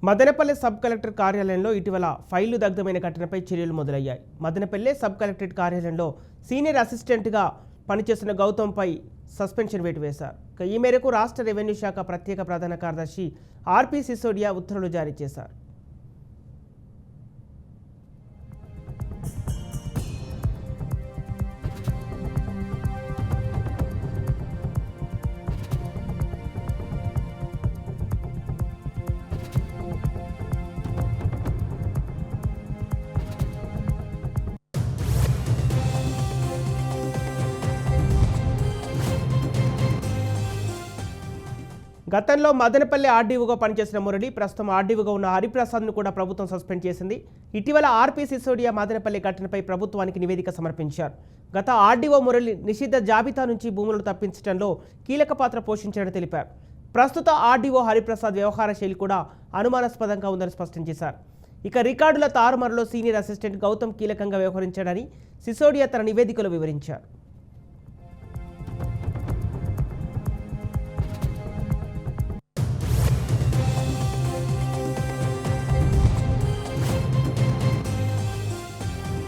Madanapalle sub collector కార్యాలయంలో ఇటీవల ఫైళ్లు దగ్ధమైన ఘటనపై చర్యలు మొదలయ్యాయి. మదనపల్లె సబ్ కలెక్టరేట్ కార్యాలయంలో సీనియర్ అసిస్టెంట్గా పనిచేస్తున్న గౌతమ్పై సస్పెన్షన్ వేటు వేశారు. ఈ మేరకు రాష్ట్ర రెవెన్యూ శాఖ ప్రత్యేక ప్రధాన కార్యదర్శి ఆర్పి సిసోడియా ఉత్తర్వులు జారీ చేశారు. గతంలో మదనపల్లె ఆర్డీఓగా పనిచేసిన మురళి ప్రస్తుతం ఆర్డీఓగా ఉన్న హరిప్రసాద్ను కూడా ప్రభుత్వం సస్పెండ్ చేసింది. ఇటీవల ఆర్పి సిసోడియా మదనపల్లె ఘటనపై ప్రభుత్వానికి నివేదిక సమర్పించారు. గత ఆర్డీఓ మురళి నిషిద్ధ జాబితా నుంచి భూములను తప్పించడంలో కీలక పాత్ర పోషించారని తెలిపారు. ప్రస్తుత ఆర్డీఓ హరిప్రసాద్ వ్యవహార శైలి కూడా అనుమానాస్పదంగా ఉందని స్పష్టం చేశారు. ఇక రికార్డుల తారుమారులో సీనియర్ అసిస్టెంట్ గౌతమ్ కీలకంగా వ్యవహరించాడని సిసోడియా తన నివేదికలో వివరించారు.